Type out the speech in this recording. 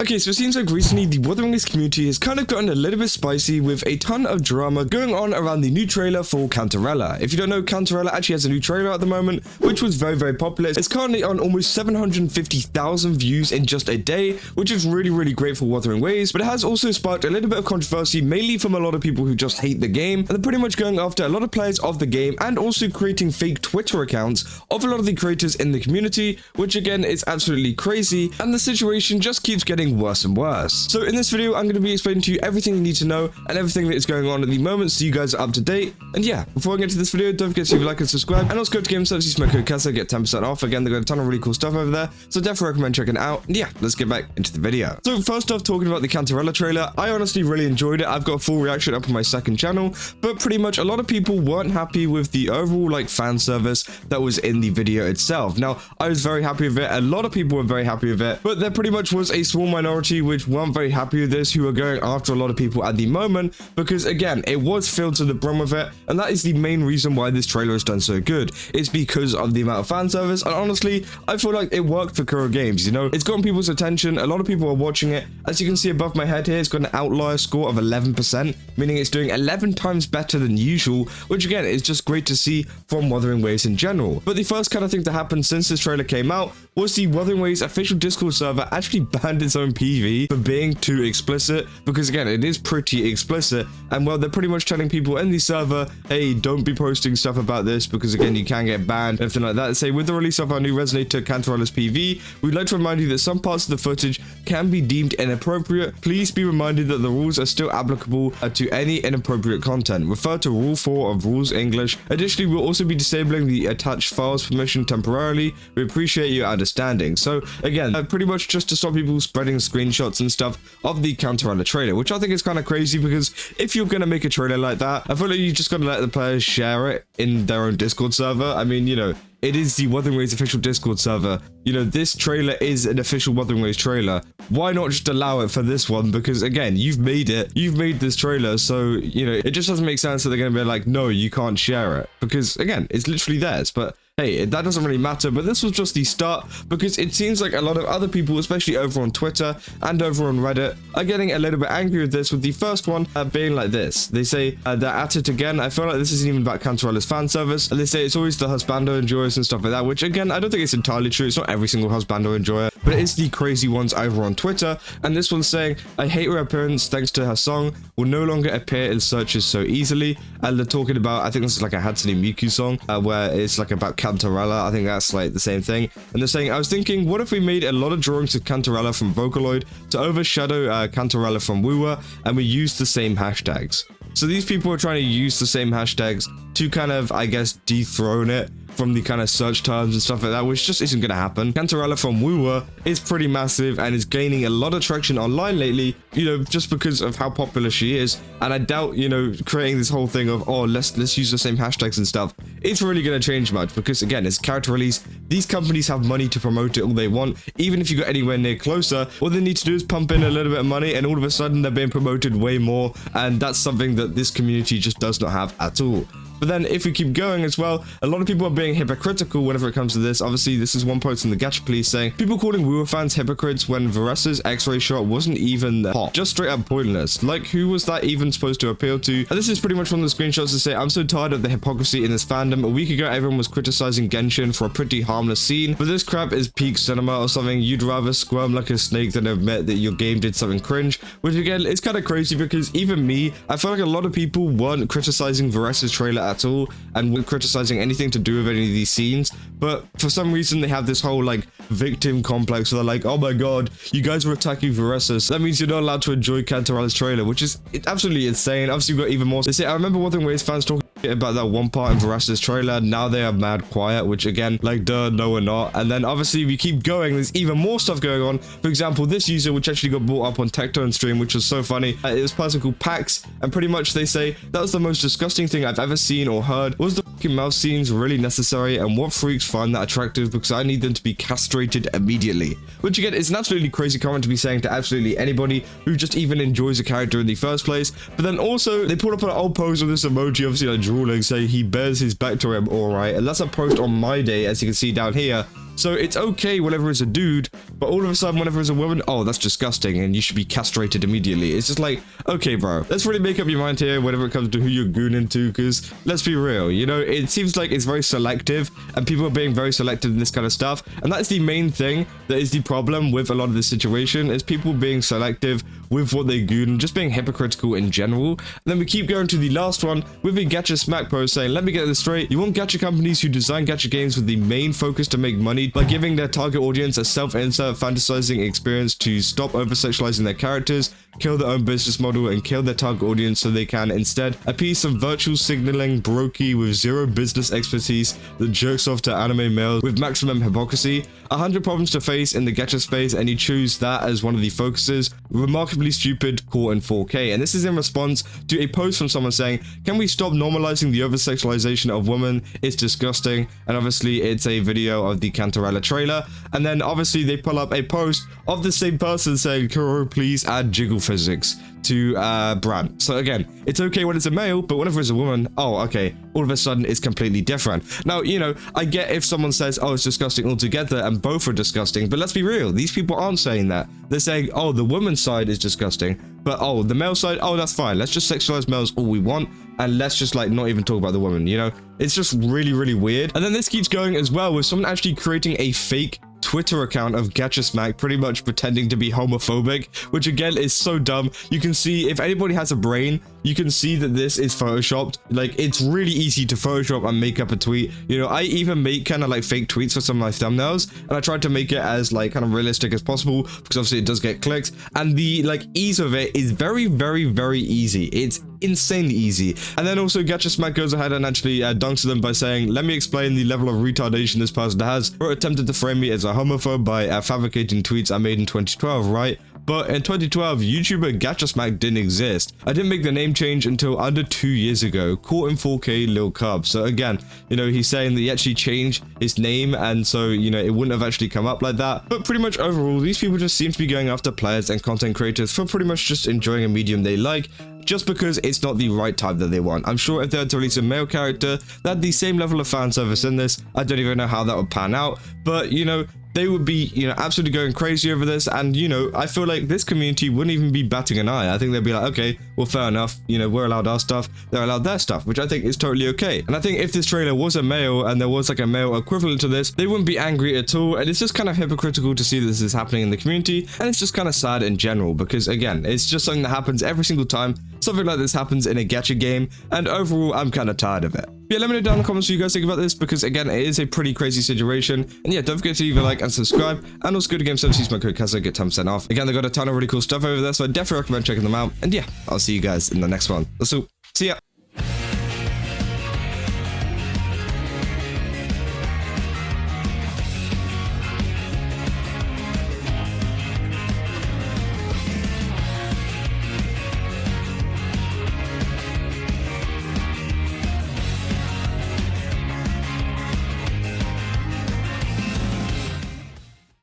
Okay, so it seems like recently the Wuthering Waves community has kind of gotten a little bit spicy with a ton of drama going on around the new trailer for Cantarella. If you don't know, Cantarella actually has a new trailer at the moment, which was very popular. It's currently on almost 750,000 views in just a day, which is really great for Wuthering Waves, but it has also sparked a little bit of controversy, mainly from a lot of people who just hate the game, and they're pretty much going after a lot of players of the game and also creating fake Twitter accounts of a lot of the creators in the community, which again is absolutely crazy, and the situation just keeps getting worse and worse. So in this video, I'm going to be explaining to you everything you need to know and everything that is going on at the moment so you guys are up to date. And yeah, before I get to this video, don't forget to leave a like and subscribe, and also go to GameStop, use my code CASA, get 10% off. Again, they've got a ton of really cool stuff over there, so definitely recommend checking it out. And yeah, let's get back into the video. So first off, talking about the Cantarella trailer, I honestly really enjoyed it. I've got a full reaction up on my second channel, but pretty much a lot of people weren't happy with the overall fan service that was in the video itself. Now, I was very happy with it. A lot of people were very happy with it, but there pretty much was a small minority which weren't very happy with this, who are going after a lot of people at the moment, because again, it was filled to the brim with it, and that is the main reason why this trailer has done so good. It's because of the amount of fan service, and honestly, I feel like it worked for Kuro Games, you know? It's gotten people's attention, a lot of people are watching it. As you can see above my head here, it's got an outlier score of 11%, meaning it's doing 11 times better than usual, which again, is just great to see from Wuthering Waves in general. But the first kind of thing to happen since this trailer came out was the Wuthering Waves official Discord server actually banned its own PV for being too explicit, because again, it is pretty explicit, and well, they're pretty much telling people in the server, hey, don't be posting stuff about this, because again, you can get banned, everything like that. Say, with the release of our new Resonator Cantarella's PV, we'd like to remind you that some parts of the footage can be deemed inappropriate. Please be reminded that the rules are still applicable to any inappropriate content. Refer to Rule 4 of Rules English. Additionally, we'll also be disabling the attached files permission temporarily. We appreciate your understanding. So again, pretty much just to stop people spreading screenshots and stuff of the Cantarella trailer, which I think is kind of crazy, because if you're going to make a trailer like that, I feel like you just got to let the players share it in their own Discord server. I mean, you know, it is the Wuthering Waves official Discord server. You know, this trailer is an official Wuthering Waves trailer. Why not just allow it for this one? Because again, you've made it. You've made this trailer, so, you know, it just doesn't make sense that they're going to be like, no, you can't share it. Because again, it's literally theirs. But hey, that doesn't really matter, but this was just the start, because it seems like a lot of other people, especially over on Twitter and over on Reddit, are getting a little bit angry with this, with the first one being like this. They say they're at it again. I feel like this isn't even about Cantarella's fan service, and they say it's always the husbando enjoyers and stuff like that, which again, I don't think it's entirely true. It's not every single husbando enjoyer, but it is the crazy ones over on Twitter. And this one's saying, I hate her appearance thanks to her song, will no longer appear in searches so easily. And they're talking about, I think this is like a Hatsune Miku song, where it's like about Cantarella. I think that's like the same thing. And they're saying, I was thinking, what if we made a lot of drawings of Cantarella from Vocaloid to overshadow Cantarella from wuwa, and we used the same hashtags? So these people are trying to use the same hashtags to kind of, I guess, dethrone it from the kind of search terms and stuff like that, which just isn't going to happen. Cantarella from wuwa is pretty massive and is gaining a lot of traction online lately, you know, just because of how popular she is. And I doubt, you know, creating this whole thing of, oh, let's use the same hashtags and stuff, it's really going to change much, because again, it's character release. These companies have money to promote it all they want. Even if you got anywhere near closer, all they need to do is pump in a little bit of money, and all of a sudden they're being promoted way more. And that's something that this community just does not have at all. But then if we keep going as well, a lot of people are being hypocritical whenever it comes to this. Obviously, this is one post in the Gacha police saying, people calling wuwa fans hypocrites when Varesa's X-ray shot wasn't even hot. Just straight up pointless. Like, who was that even supposed to appeal to? And this is pretty much one of the screenshots to say, I'm so tired of the hypocrisy in this fandom. A week ago, everyone was criticizing Genshin for a pretty harmless scene, but this crap is peak cinema or something. You'd rather squirm like a snake than admit that your game did something cringe, which again, it's kind of crazy, because even me, I feel like a lot of people weren't criticizing Varesa's trailer at all, and weren't criticizing anything to do with any of these scenes, but for some reason they have this whole like victim complex where they're like, oh my god, you guys were attacking Varesa, so that means you're not allowed to enjoy Cantarella's trailer, which is absolutely insane. Obviously, we've got even more. They say, I remember Wuthering Waves fans talking about that one part in Varesa's trailer, now they are mad quiet, which again, like, duh, no we're not. And then obviously we keep going, there's even more stuff going on. For example, this user, which actually got brought up on Tectone stream, which was so funny, it was a person called Pax, and pretty much they say, that was the most disgusting thing I've ever seen or heard. Was the fucking mouth scenes really necessary, and what freaks find that attractive, because I need them to be castrated immediately? Which again is an absolutely crazy comment to be saying to absolutely anybody who just even enjoys a character in the first place. But then also they put up an old pose of this emoji, obviously like drooling, say he bears his back to him, alright, and that's a post on my day, as you can see down here. So it's okay whenever it's a dude, but all of a sudden whenever it's a woman, oh, that's disgusting and you should be castrated immediately. It's just like, okay, bro, let's really make up your mind here whenever it comes to who you're gooning to, because let's be real, you know, it seems like it's very selective and people are being very selective in this kind of stuff. And that's the main thing that is the problem with a lot of this situation, is people being selective with what they goon, just being hypocritical in general. And then we keep going to the last one with a Gacha Smack post saying, let me get this straight, you want Gacha companies who design Gacha games with the main focus to make money by giving their target audience a self-insert fantasizing experience to stop over-sexualizing their characters, kill their own business model, and kill their target audience so they can instead appease some virtual signaling brokey with zero business expertise that jerks off to anime males with maximum hypocrisy. 100 problems to face in the Gacha space, and you choose that as one of the focuses. Remarkably stupid, caught in 4K. And this is in response to a post from someone saying, can we stop normalizing the over-sexualization of women? It's disgusting. And obviously it's a video of the Cantarella trailer. And then obviously they pull up a post of the same person saying, Kuro, please add jiggle physics to brant. So again, it's okay when it's a male, but whenever it's a woman, oh, okay, all of a sudden it's completely different. Now, you know, I get if someone says, oh, it's disgusting altogether, and both are disgusting, but let's be real, these people aren't saying that. They're saying, oh, the woman's side is disgusting, but oh, the male side, oh, that's fine. Let's just sexualize males all we want, and let's just like not even talk about the woman, you know? It's just really, really weird. And then this keeps going as well with someone actually creating a fake Twitter account of Gacha Smack, pretty much pretending to be homophobic, which again is so dumb. You can see, if anybody has a brain, you can see that this is photoshopped. Like, it's really easy to Photoshop and make up a tweet. You know, I even make kind of like fake tweets for some of my thumbnails, and I tried to make it as like kind of realistic as possible, because obviously it does get clicks, and the like ease of it is very, very, very easy. It's insanely easy. And then also Gacha Smack goes ahead and actually dunks them by saying, let me explain the level of retardation this person has, or attempted to frame me as a homophobe by fabricating tweets I made in 2012, right? But in 2012, YouTuber Gacha Smack didn't exist. I didn't make the name change until under 2 years ago. Caught in 4K, Lil Cub. So again, you know, he's saying that he actually changed his name, and so, you know, it wouldn't have actually come up like that. But pretty much overall, these people just seem to be going after players and content creators for pretty much just enjoying a medium they like, just because it's not the right type that they want. I'm sure if they had to release a male character that had the same level of fan service in this, I don't even know how that would pan out. But, you know, they would be, you know, absolutely going crazy over this. And, you know, I feel like this community wouldn't even be batting an eye. I think they'd be like, okay, well, fair enough. You know, we're allowed our stuff, they're allowed their stuff, which I think is totally okay. And I think if this trailer was a male and there was like a male equivalent to this, they wouldn't be angry at all. And it's just kind of hypocritical to see this is happening in the community. And it's just kind of sad in general, because again, it's just something that happens every single time something like this happens in a gacha game. And overall, I'm kind of tired of it. But yeah, let me know down in the comments what you guys think about this, because again, it is a pretty crazy situation. And yeah, don't forget to leave a like and subscribe. And also go to Game7, use my code CASA, get 10% off. Again, they got a ton of really cool stuff over there, so I definitely recommend checking them out. And yeah, I'll see you guys in the next one. See ya.